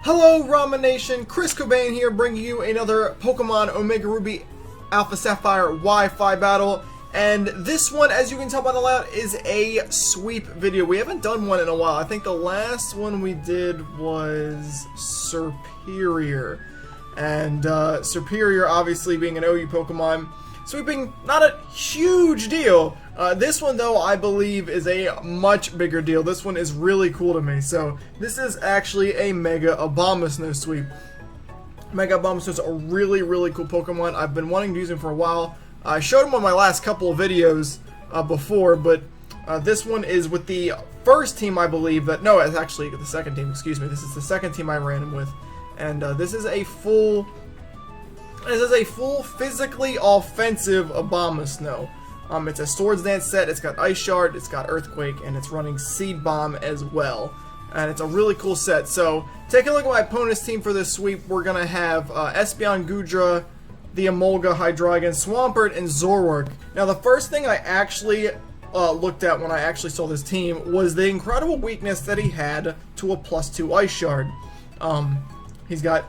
Hello Ramen Nation, Chris Cobain here bringing you another Pokemon Omega Ruby Alpha Sapphire Wi-Fi battle. And this one, as you can tell by the layout, is a sweep video. We haven't done one in a while. I think the last one we did was Superior. And Superior obviously being an OU Pokemon, sweeping not a huge deal. This one though, I believe, is a much bigger deal. This one is really cool to me. So this is actually a Mega Abomasnow sweep. Mega Abomasnow is a really cool Pokemon. I've been wanting to use him for a while. I showed him on my last couple of videos before, but this one is with the first team, I believe. No, it's actually the second team. Excuse me. This is the second team I ran him with, and this is a full physically offensive Abomasnow. It's a Swords Dance set, it's got Ice Shard, it's got Earthquake, and it's running Seed Bomb as well. And it's a really cool set. So, take a look at my opponent's team for this sweep. We're going to have Espeon, Goodra, the Emolga, Hydreigon, Swampert, and Zoroark. Now, the first thing I actually looked at when I actually saw this team was the incredible weakness that he had to a +2 Ice Shard. He's got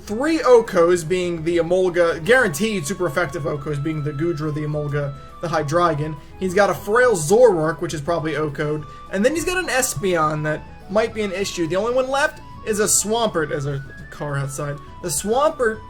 3 Okos, being the Emolga, guaranteed super effective Okos, being the Goodra, the Emolga, the Hydreigon. He's got a frail Zoroark, which is probably Oko'd, and then he's got an Espeon that might be an issue. The only one left is a Swampert. As a car outside. The Swampert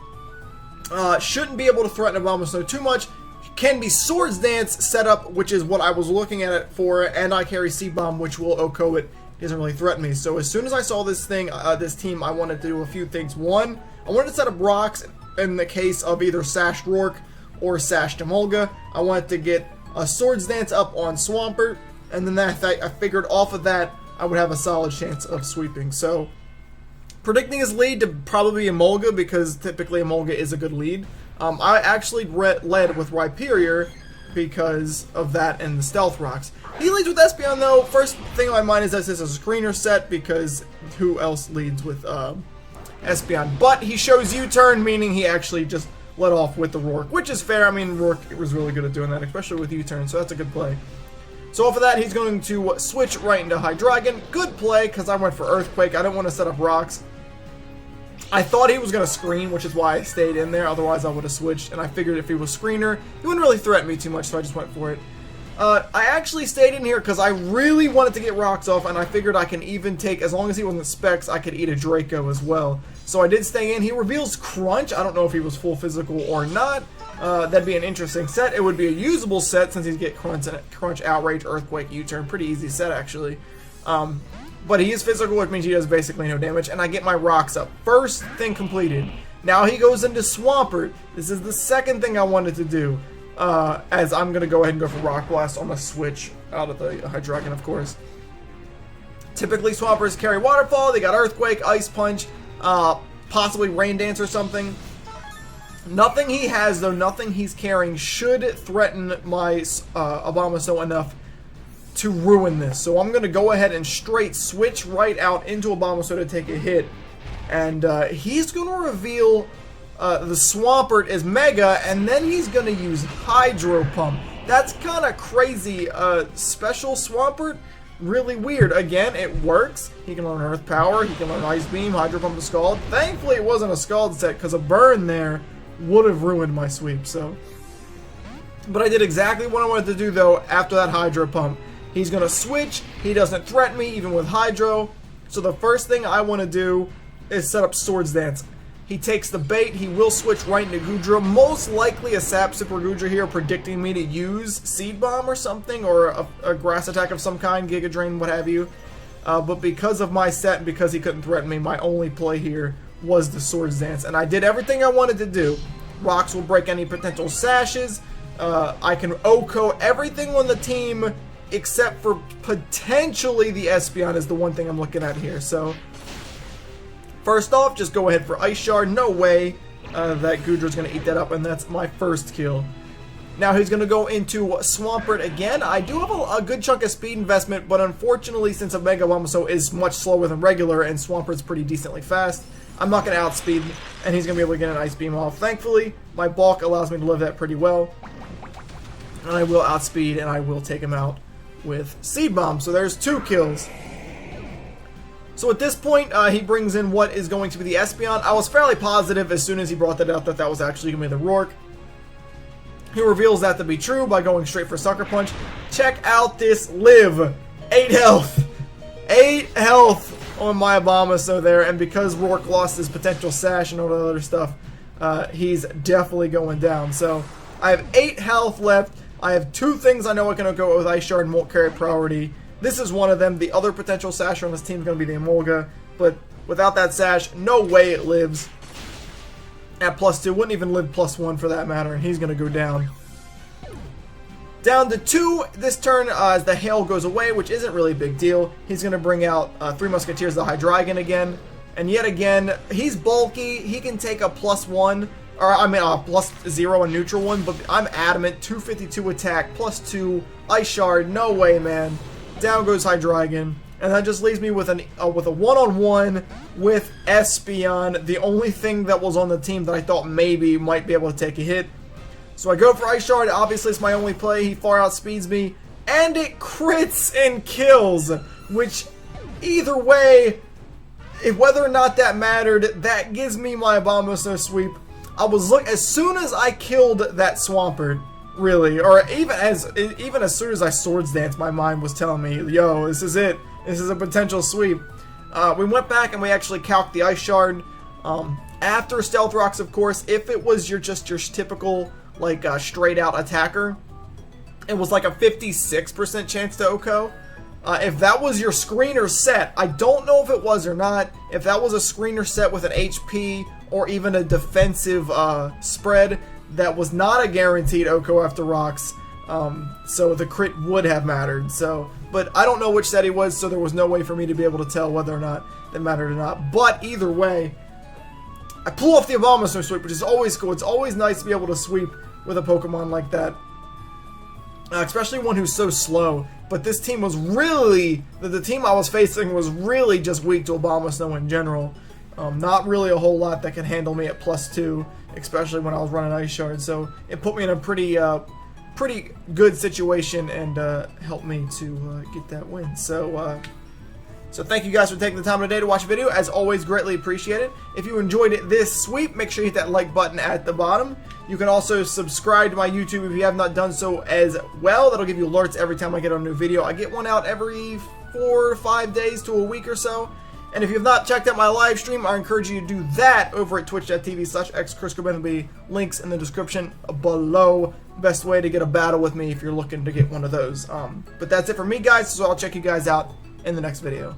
shouldn't be able to threaten Abomasnow too much. Can be Swords Dance set up, which is what I was looking at it for, and I carry Seed Bomb, which will Oko it. Doesn't really threaten me. So as soon as I saw this thing, this team, I wanted to do a few things. One, I wanted to set up rocks in the case of either Sashed Rourke or Sashed Emolga. I wanted to get a Swords Dance up on Swampert, and then I figured off of that I would have a solid chance of sweeping. So, predicting his lead to probably be Emolga, because typically Emolga is a good lead. I actually led with Rhyperior because of that and the Stealth Rocks. He leads with Espeon though. First thing on my mind is that this is a screener set, because who else leads with Espeon? But he shows U-turn, meaning he actually just let off with the Rourke, which is fair. I mean, Rourke was really good at doing that, especially with U-turn, so that's a good play. So off of that, he's going to switch right into Hydreigon. Good play, because I went for Earthquake. I didn't want to set up rocks. I thought he was going to screen, which is why I stayed in there. Otherwise, I would have switched, and I figured if he was screener, he wouldn't really threaten me too much, so I just went for it. I actually stayed in here because I really wanted to get rocks off, and I figured I can even take, as long as he wasn't Specs, I could eat a Draco as well. So I did stay in. He reveals Crunch. I don't know if he was full physical or not. That'd be an interesting set. It would be a usable set since he'd get Crunch, Outrage, Earthquake, U-turn. Pretty easy set, actually. But he is physical, which means he does basically no damage, and I get my rocks up. First thing completed. Now he goes into Swampert. This is the second thing I wanted to do, as I'm going to go ahead and go for Rock Blast on the switch out of the Hydreigon, of course. Typically, Swampers carry Waterfall. They got Earthquake, Ice Punch, possibly Rain Dance or something. Nothing he has, though, nothing he's carrying should threaten my Abomasnow enough to ruin this. So I'm going to go ahead and straight switch right out into Abomasnow to take a hit. And he's going to reveal the Swampert as Mega, and then he's going to use Hydro Pump. That's kind of crazy. Special Swampert? Really weird. Again, it works. He can learn Earth Power, he can learn Ice Beam, Hydro Pump to Scald. Thankfully, it wasn't a Scald set, because a burn there would have ruined my sweep. But I did exactly what I wanted to do, though, after that Hydro Pump. He's going to switch. He doesn't threaten me, even with Hydro. So the first thing I want to do is set up Swords Dance. He takes the bait. He will switch right into Goodra. Most likely a Sap Super Goodra here, predicting me to use Seed Bomb or something, or a Grass Attack of some kind, Giga Drain, what have you. But because of my set and because he couldn't threaten me, my only play here was the Swords Dance. And I did everything I wanted to do. Rocks will break any potential sashes. I can Oko everything on the team except for potentially the Espeon is the one thing I'm looking at here. So first off, just go ahead for Ice Shard. No way that Goodra's going to eat that up, and that's my first kill. Now he's going to go into Swampert again. I do have a good chunk of speed investment, but unfortunately, since a Mega Abomasnow is much slower than regular and Swampert's pretty decently fast, I'm not going to outspeed, and he's going to be able to get an Ice Beam off. Thankfully, my bulk allows me to live that pretty well, and I will outspeed, and I will take him out with Seed Bomb. So there's 2 kills. So at this point, he brings in what is going to be the Espeon. I was fairly positive as soon as he brought that out that that was actually going to be the Rourke. He reveals that to be true by going straight for Sucker Punch. Check out this live. 8 health. 8 health on my Abomasnow there. And because Rourke lost his potential sash and all that other stuff, he's definitely going down. So I have 8 health left. I have 2 things I know are going to go with Ice Shard and won't carry priority. This is one of them. The other potential sash on this team is going to be the Emolga. But without that sash, no way it lives. At +2, wouldn't even live +1 for that matter, and he's going to go down. Down to 2 this turn as the hail goes away, which isn't really a big deal. He's going to bring out 3 Musketeers, the Hydreigon again. And yet again, he's bulky. He can take a +1, or I mean a +0 and neutral one, but I'm adamant. 252 attack, +2, Ice Shard, no way, man. Down goes Hydreigon. And that just leaves me with a one-on-one with Espeon, the only thing that was on the team that I thought maybe might be able to take a hit. So I go for Ice Shard. Obviously, it's my only play. He far outspeeds me, and it crits and kills. Which, either way, whether or not that mattered, that gives me my Abomasnow sweep. As soon as I killed that Swampert. Really, or even as soon as I Swords Dance, my mind was telling me, yo, this is it. This is a potential sweep. We went back and we actually calced the Ice Shard. After Stealth Rocks, of course, if it was your typical, like, straight out attacker, it was like a 56% chance to OHKO. If that was your screener set, I don't know if it was or not, if that was a screener set with an HP or even a defensive spread, that was not a guaranteed OHKO after rocks, so the crit would have mattered. So, but I don't know which set he was, so there was no way for me to be able to tell whether or not that mattered or not. But either way, I pull off the Abomasnow sweep, which is always cool. It's always nice to be able to sweep with a Pokemon like that, especially one who's so slow. But this team was really, the team I was facing was really just weak to Abomasnow in general. Not really a whole lot that can handle me at +2, especially when I was running Ice Shard. So it put me in a pretty good situation and helped me to get that win. So thank you guys for taking the time today to watch the video. As always, greatly appreciated. If you enjoyed this sweep, make sure you hit that like button at the bottom. You can also subscribe to my YouTube if you have not done so as well. That'll give you alerts every time I get a new video. I get one out every 4 or 5 days to a week or so. And if you have not checked out my live stream, I encourage you to do that over at twitch.tv/xChrisCoben. There'll be links in the description below. Best way to get a battle with me if you're looking to get one of those. But that's it for me, guys, so I'll check you guys out in the next video.